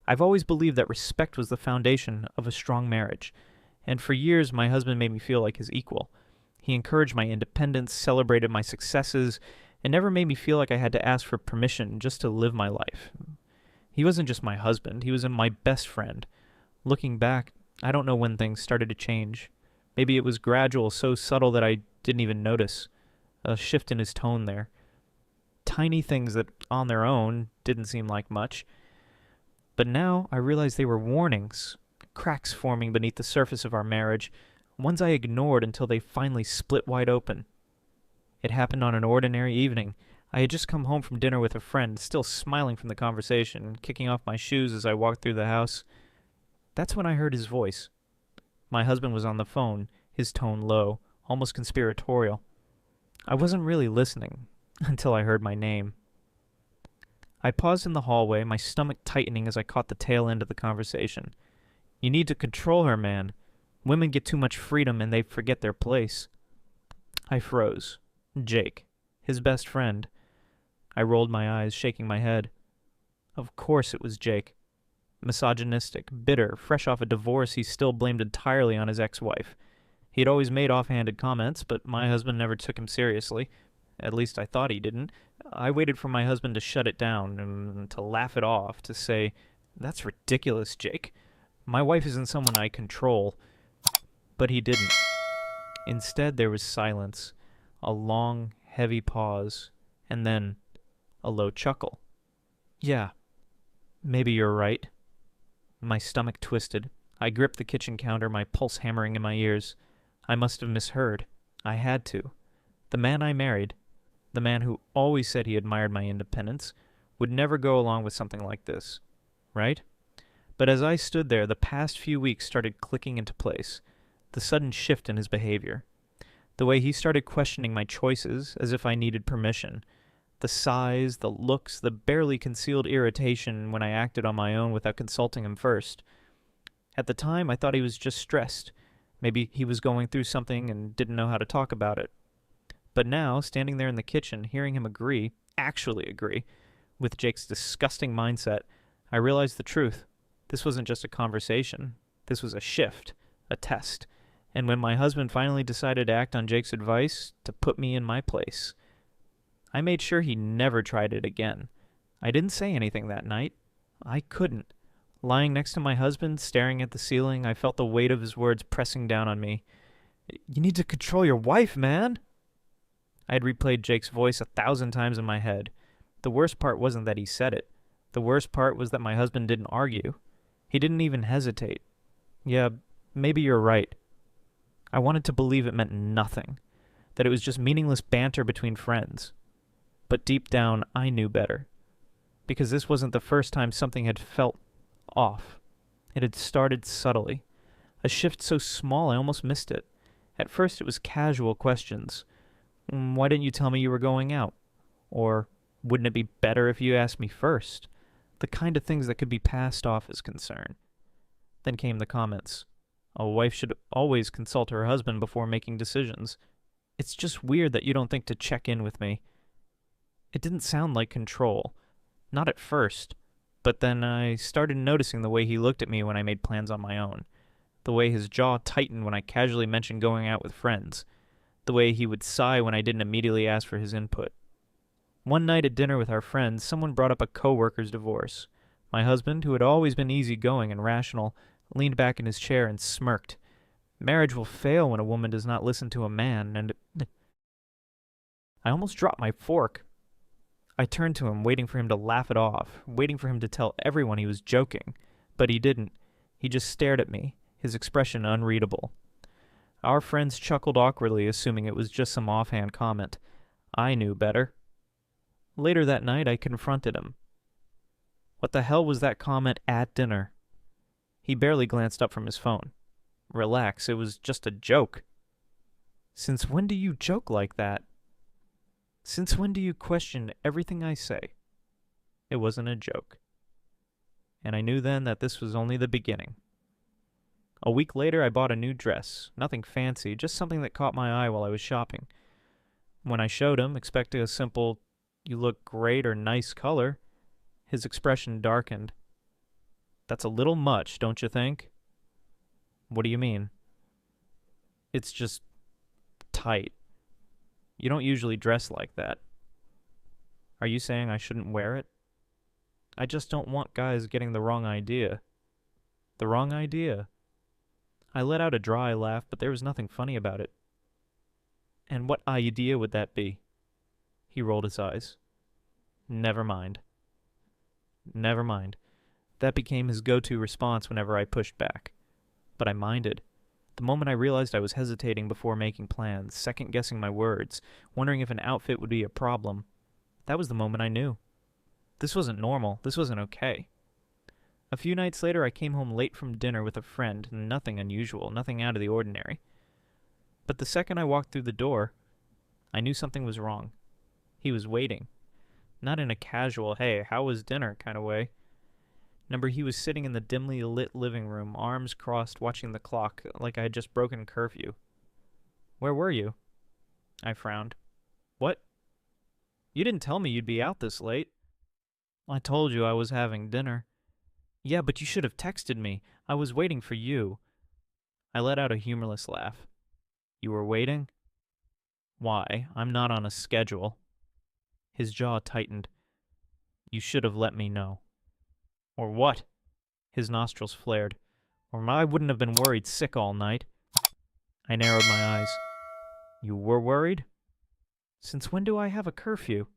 I've always believed that respect was the foundation of a strong marriage, and for years my husband made me feel like his equal. He encouraged my independence, celebrated my successes, and never made me feel like I had to ask for permission just to live my life. He wasn't just my husband, he was my best friend. Looking back, I don't know when things started to change. Maybe it was gradual, so subtle that I didn't even notice. A shift in his tone there. Tiny things that, on their own, didn't seem like much. But now I realized they were warnings, cracks forming beneath the surface of our marriage, ones I ignored until they finally split wide open. It happened on an ordinary evening. I had just come home from dinner with a friend, still smiling from the conversation, kicking off my shoes as I walked through the house. That's when I heard his voice. My husband was on the phone, his tone low, almost conspiratorial. I wasn't really listening until I heard my name. I paused in the hallway, my stomach tightening as I caught the tail end of the conversation. You need to control her, man. Women get too much freedom and they forget their place. I froze. Jake. His best friend. I rolled my eyes, shaking my head. Of course it was Jake. Misogynistic, bitter, fresh off a divorce he still blamed entirely on his ex-wife. He had always made offhanded comments, but my husband never took him seriously. At least I thought he didn't. I waited for my husband to shut it down and to laugh it off, to say, "That's ridiculous, Jake. My wife isn't someone I control." But he didn't. Instead, there was silence, a long, heavy pause, and then a low chuckle. "Yeah, maybe you're right." My stomach twisted. I gripped the kitchen counter, my pulse hammering in my ears. I must have misheard. I had to. The man I married, the man who always said he admired my independence, would never go along with something like this. Right? But as I stood there, the past few weeks started clicking into place. The sudden shift in his behavior. The way he started questioning my choices, as if I needed permission. The sighs, the looks, the barely concealed irritation when I acted on my own without consulting him first. At the time, I thought he was just stressed. Maybe he was going through something and didn't know how to talk about it. But now, standing there in the kitchen, hearing him agree, actually agree, with Jake's disgusting mindset, I realized the truth. This wasn't just a conversation. This was a shift, a test. And when my husband finally decided to act on Jake's advice, to put me in my place, I made sure he never tried it again. I didn't say anything that night. I couldn't. Lying next to my husband, staring at the ceiling, I felt the weight of his words pressing down on me. "You need to control your wife, man!" I had replayed Jake's voice 1,000 times in my head. The worst part wasn't that he said it. The worst part was that my husband didn't argue. He didn't even hesitate. "Yeah, maybe you're right." I wanted to believe it meant nothing, that it was just meaningless banter between friends. But deep down, I knew better. Because this wasn't the first time something had felt off. It had started subtly. A shift so small I almost missed it. At first it was casual questions. "Why didn't you tell me you were going out?" Or, "Wouldn't it be better if you asked me first?" The kind of things that could be passed off as concern. Then came the comments. "A wife should always consult her husband before making decisions. It's just weird that you don't think to check in with me." It didn't sound like control. Not at first. But then I started noticing the way he looked at me when I made plans on my own. The way his jaw tightened when I casually mentioned going out with friends. The way he would sigh when I didn't immediately ask for his input. One night at dinner with our friends, someone brought up a coworker's divorce. My husband, who had always been easygoing and rational, leaned back in his chair and smirked. Marriage will fail when a woman does not listen to a man, and I almost dropped my fork. I turned to him, waiting for him to laugh it off, waiting for him to tell everyone he was joking. But he didn't. He just stared at me, his expression unreadable. Our friends chuckled awkwardly, assuming it was just some offhand comment. I knew better. Later that night, I confronted him. What the hell was that comment at dinner? He barely glanced up from his phone. Relax, it was just a joke. Since when do you joke like that? Since when do you question everything I say? It wasn't a joke. And I knew then that this was only the beginning. A week later, I bought a new dress. Nothing fancy, just something that caught my eye while I was shopping. When I showed him, expecting a simple, "You look great" or "nice color," his expression darkened. That's a little much, don't you think? What do you mean? It's just tight. You don't usually dress like that. Are you saying I shouldn't wear it? I just don't want guys getting the wrong idea. The wrong idea? I let out a dry laugh, but there was nothing funny about it. And what idea would that be? He rolled his eyes. Never mind. Never mind. That became his go-to response whenever I pushed back. But I minded. The moment I realized I was hesitating before making plans, second-guessing my words, wondering if an outfit would be a problem, that was the moment I knew. This wasn't normal. This wasn't okay. A few nights later, I came home late from dinner with a friend, nothing unusual, nothing out of the ordinary. But the second I walked through the door, I knew something was wrong. He was waiting. Not in a casual, hey, how was dinner kind of way. Remember, he was sitting in the dimly lit living room, arms crossed, watching the clock, like I had just broken curfew. Where were you? I frowned. What? You didn't tell me you'd be out this late. I told you I was having dinner. Yeah, but you should have texted me. I was waiting for you. I let out a humorless laugh. You were waiting? Why? I'm not on a schedule. His jaw tightened. You should have let me know. Or what? His nostrils flared. Or I wouldn't have been worried sick all night. I narrowed my eyes. You were worried? Since when do I have a curfew?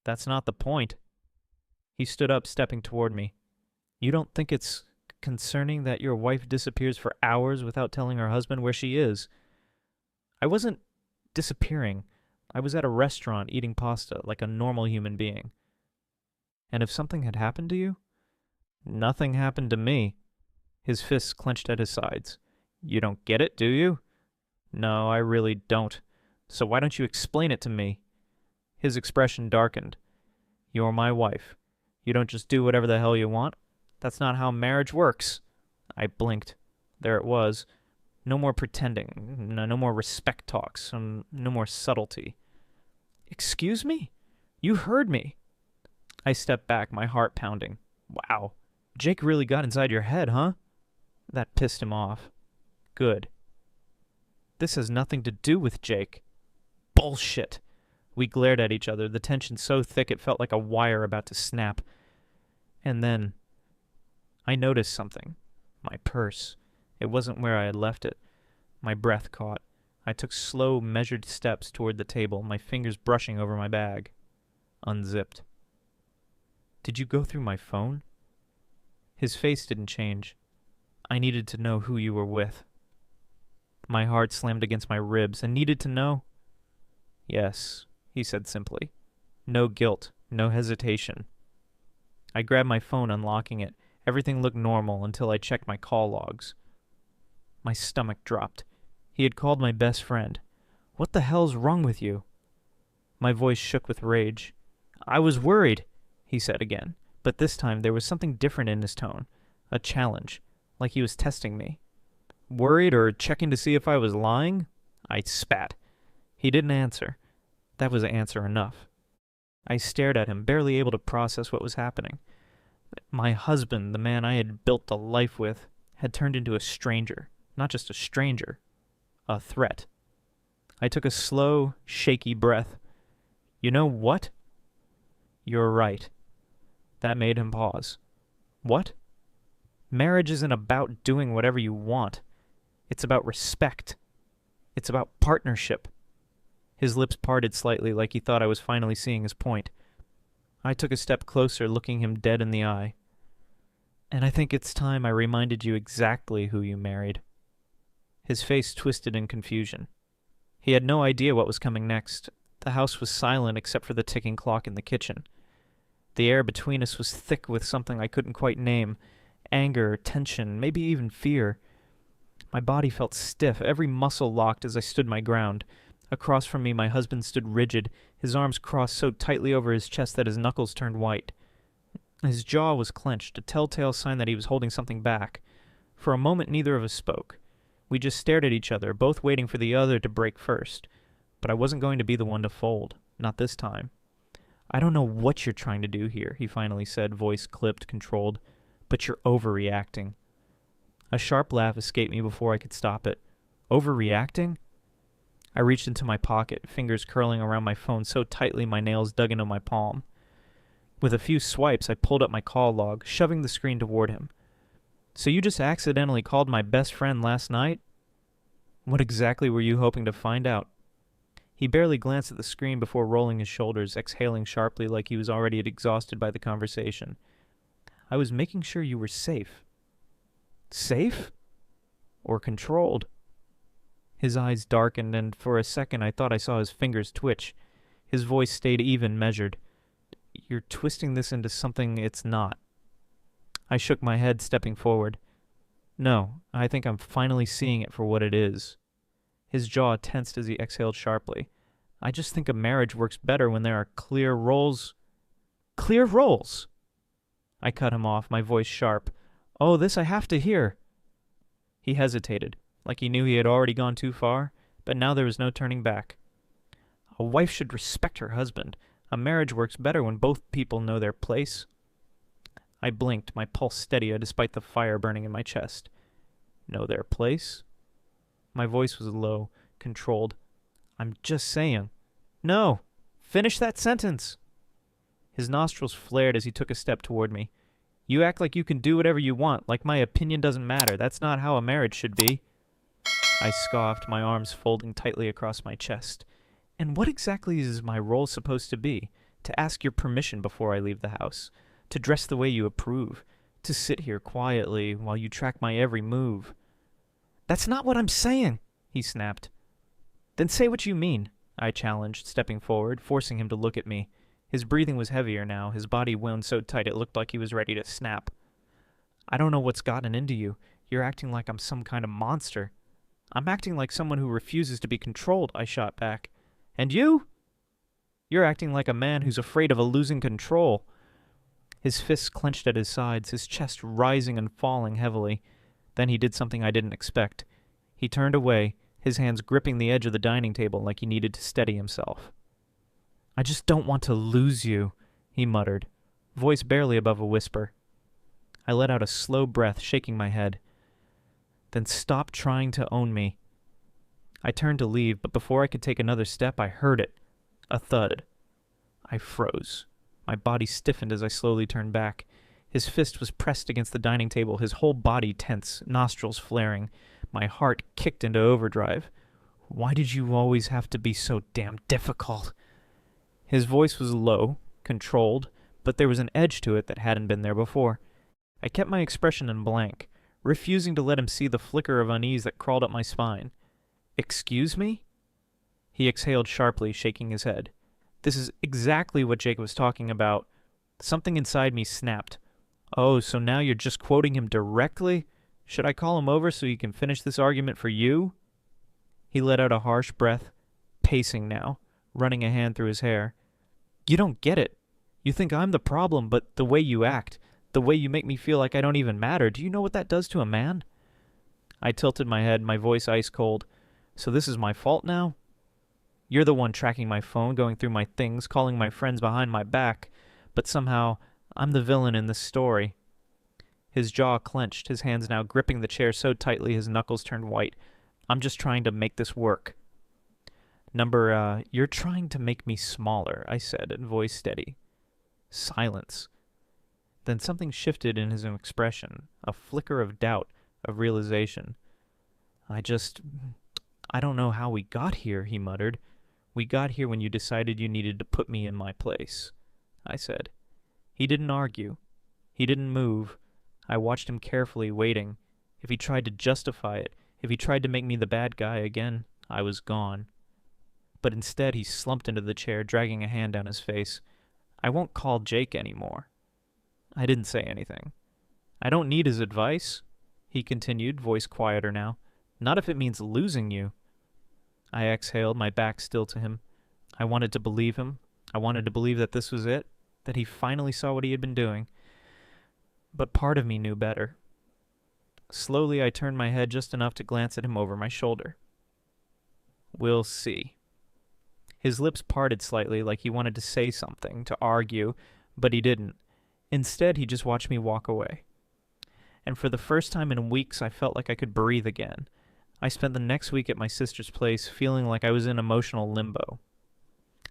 That's not the point. He stood up, stepping toward me. You don't think it's concerning that your wife disappears for hours without telling her husband where she is? I wasn't disappearing. I was at a restaurant eating pasta like a normal human being. And if something had happened to you? Nothing happened to me. His fists clenched at his sides. You don't get it, do you? No, I really don't. So why don't you explain it to me? His expression darkened. You're my wife. You don't just do whatever the hell you want. That's not how marriage works. I blinked. There it was. No more pretending. No more respect talks. No more subtlety. Excuse me? You heard me. I stepped back, my heart pounding. Wow. Jake really got inside your head, huh? That pissed him off. Good. This has nothing to do with Jake. Bullshit. We glared at each other, the tension so thick it felt like a wire about to snap. And then I noticed something. My purse. It wasn't where I had left it. My breath caught. I took slow, measured steps toward the table, my fingers brushing over my bag. Unzipped. Did you go through my phone? His face didn't change. I needed to know who you were with. My heart slammed against my ribs and needed to know. Yes, he said simply. No guilt, no hesitation. I grabbed my phone, unlocking it. Everything looked normal until I checked my call logs. My stomach dropped. He had called my best friend. What the hell's wrong with you? My voice shook with rage. I was worried, he said again, but this time there was something different in his tone. A challenge, like he was testing me. Worried or checking to see if I was lying? I spat. He didn't answer. That was answer enough. I stared at him, barely able to process what was happening. My husband, the man I had built a life with, had turned into a stranger. Not just a stranger. A threat. I took a slow, shaky breath. You know what? You're right. That made him pause. What? Marriage isn't about doing whatever you want. It's about respect. It's about partnership. His lips parted slightly like he thought I was finally seeing his point. I took a step closer, looking him dead in the eye. And I think it's time I reminded you exactly who you married. His face twisted in confusion. He had no idea what was coming next. The house was silent except for the ticking clock in the kitchen. The air between us was thick with something I couldn't quite name. Anger, tension, maybe even fear. My body felt stiff, every muscle locked as I stood my ground. Across from me, my husband stood rigid, his arms crossed so tightly over his chest that his knuckles turned white. His jaw was clenched, a telltale sign that he was holding something back. For a moment, neither of us spoke. We just stared at each other, both waiting for the other to break first. But I wasn't going to be the one to fold. Not this time. I don't know what you're trying to do here, he finally said, voice clipped, controlled. But you're overreacting. A sharp laugh escaped me before I could stop it. Overreacting? I reached into my pocket, fingers curling around my phone so tightly my nails dug into my palm. With a few swipes, I pulled up my call log, shoving the screen toward him. So you just accidentally called my best friend last night? What exactly were you hoping to find out? He barely glanced at the screen before rolling his shoulders, exhaling sharply like he was already exhausted by the conversation. I was making sure you were safe. Safe? Or controlled? His eyes darkened, and for a second I thought I saw his fingers twitch. His voice stayed even, measured. You're twisting this into something it's not. I shook my head, stepping forward. No, I think I'm finally seeing it for what it is. His jaw tensed as he exhaled sharply. I just think a marriage works better when there are clear roles. Clear roles! I cut him off, my voice sharp. Oh, this I have to hear. He hesitated, like he knew he had already gone too far, but now there was no turning back. A wife should respect her husband. A marriage works better when both people know their place. I blinked, my pulse steady despite the fire burning in my chest. Know their place? My voice was low, controlled. I'm just saying. No! Finish that sentence! His nostrils flared as he took a step toward me. You act like you can do whatever you want, like my opinion doesn't matter. That's not how a marriage should be. I scoffed, my arms folding tightly across my chest. And what exactly is my role supposed to be? To ask your permission before I leave the house? To dress the way you approve? To sit here quietly while you track my every move? That's not what I'm saying, he snapped. Then say what you mean, I challenged, stepping forward, forcing him to look at me. His breathing was heavier now, his body wound so tight it looked like he was ready to snap. I don't know what's gotten into you. You're acting like I'm some kind of monster. I'm acting like someone who refuses to be controlled, I shot back. And you? You're acting like a man who's afraid of losing control. His fists clenched at his sides, his chest rising and falling heavily. Then he did something I didn't expect. He turned away, his hands gripping the edge of the dining table like he needed to steady himself. I just don't want to lose you, he muttered, voice barely above a whisper. I let out a slow breath, shaking my head. Then stop trying to own me. I turned to leave, but before I could take another step, I heard it. A thud. I froze. My body stiffened as I slowly turned back. His fist was pressed against the dining table, his whole body tense, nostrils flaring. My heart kicked into overdrive. Why did you always have to be so damn difficult? His voice was low, controlled, but there was an edge to it that hadn't been there before. I kept my expression in blank, refusing to let him see the flicker of unease that crawled up my spine. Excuse me? He exhaled sharply, shaking his head. This is exactly what Jake was talking about. Something inside me snapped. Oh, so now you're just quoting him directly? Should I call him over so he can finish this argument for you? He let out a harsh breath, pacing now, running a hand through his hair. You don't get it. You think I'm the problem, but the way you act, the way you make me feel like I don't even matter, do you know what that does to a man? I tilted my head, my voice ice cold. So this is my fault now? You're the one tracking my phone, going through my things, calling my friends behind my back, but somehow I'm the villain in this story. His jaw clenched, his hands now gripping the chair so tightly his knuckles turned white. I'm just trying to make this work. You're trying to make me smaller, I said, voice steady. Silence. Then something shifted in his expression, a flicker of doubt, of realization. I don't know how we got here, he muttered. We got here when you decided you needed to put me in my place, I said. He didn't argue. He didn't move. I watched him carefully, waiting. If he tried to justify it, if he tried to make me the bad guy again, I was gone. But instead he slumped into the chair, dragging a hand down his face. I won't call Jake anymore. I didn't say anything. I don't need his advice, he continued, voice quieter now. Not if it means losing you. I exhaled, my back still to him. I wanted to believe him. I wanted to believe that this was it, that he finally saw what he had been doing. But part of me knew better. Slowly I turned my head just enough to glance at him over my shoulder. We'll see. His lips parted slightly like he wanted to say something, to argue, but he didn't. Instead, he just watched me walk away. and for the first time in weeks I felt like I could breathe again. I spent the next week at my sister's place feeling like I was in emotional limbo.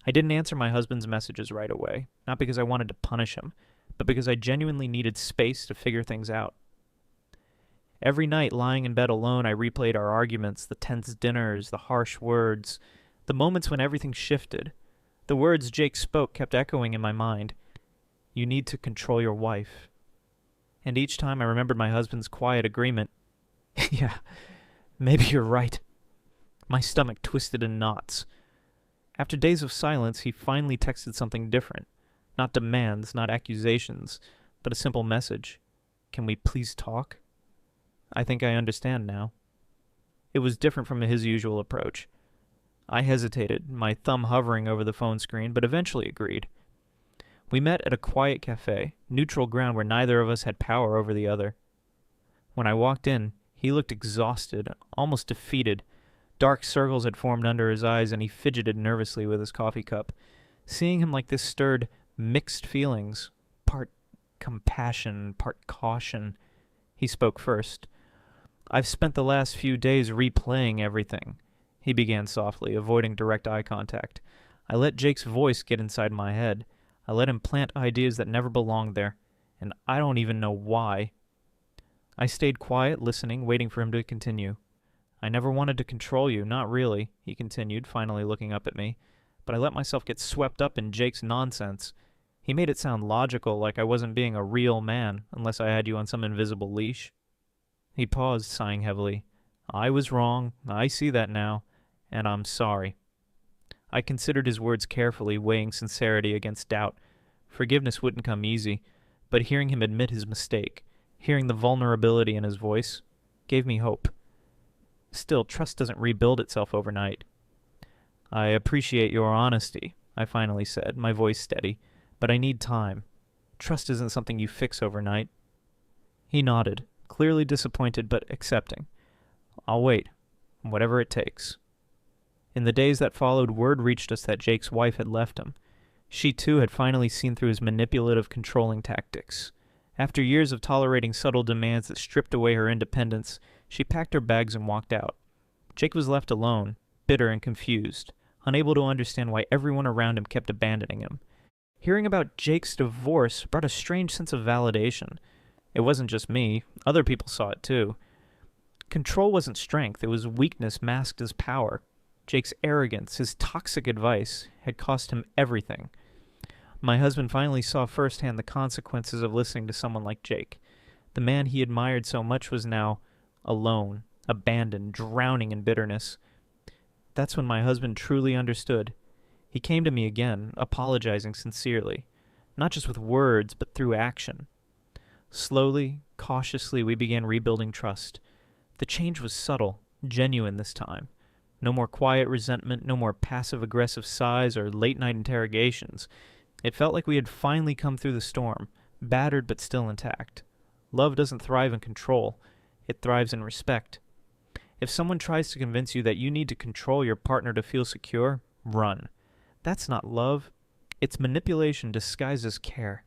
I didn't answer my husband's messages right away, not because I wanted to punish him, but because I genuinely needed space to figure things out. Every night, lying in bed alone, I replayed our arguments, the tense dinners, the harsh words, the moments when everything shifted. The words Jake spoke kept echoing in my mind. You need to control your wife. And each time I remembered my husband's quiet agreement. Yeah, maybe you're right. My stomach twisted in knots. After days of silence, he finally texted something different. Not demands, not accusations, but a simple message. Can we please talk? I think I understand now. It was different from his usual approach. I hesitated, my thumb hovering over the phone screen, but eventually agreed. We met at a quiet cafe, neutral ground where neither of us had power over the other. When I walked in, he looked exhausted, almost defeated. Dark circles had formed under his eyes, and he fidgeted nervously with his coffee cup. Seeing him like this stirred mixed feelings, part compassion, part caution. He spoke first. I've spent the last few days replaying everything, he began softly, avoiding direct eye contact. I let Jake's voice get inside my head. I let him plant ideas that never belonged there, and I don't even know why. I stayed quiet, listening, waiting for him to continue. I never wanted to control you, not really, he continued, finally looking up at me, but I let myself get swept up in Jake's nonsense. He made it sound logical, like I wasn't being a real man, unless I had you on some invisible leash. He paused, sighing heavily. I was wrong, I see that now, and I'm sorry. I considered his words carefully, weighing sincerity against doubt. Forgiveness wouldn't come easy, but hearing him admit his mistake, hearing the vulnerability in his voice, gave me hope. Still, trust doesn't rebuild itself overnight. I appreciate your honesty, I finally said, my voice steady, but I need time. Trust isn't something you fix overnight. He nodded, clearly disappointed but accepting. I'll wait, whatever it takes. In the days that followed, word reached us that Jake's wife had left him. She, too, had finally seen through his manipulative, controlling tactics. After years of tolerating subtle demands that stripped away her independence, she packed her bags and walked out. Jake was left alone, bitter and confused, unable to understand why everyone around him kept abandoning him. Hearing about Jake's divorce brought a strange sense of validation. It wasn't just me. Other people saw it, too. Control wasn't strength. It was weakness masked as power. Jake's arrogance, his toxic advice, had cost him everything. My husband finally saw firsthand the consequences of listening to someone like Jake. The man he admired so much was now alone, abandoned, drowning in bitterness. That's when my husband truly understood. He came to me again, apologizing sincerely, not just with words, but through action. Slowly, cautiously, we began rebuilding trust. The change was subtle, genuine this time. No more quiet resentment, no more passive-aggressive sighs or late-night interrogations. It felt like we had finally come through the storm, battered but still intact. Love doesn't thrive in control. It thrives in respect. If someone tries to convince you that you need to control your partner to feel secure, run. That's not love. It's manipulation disguised as care.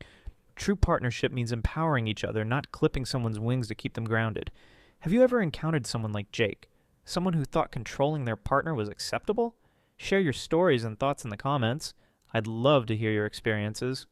True partnership means empowering each other, not clipping someone's wings to keep them grounded. Have you ever encountered someone like Jake? Someone who thought controlling their partner was acceptable? Share your stories and thoughts in the comments. I'd love to hear your experiences.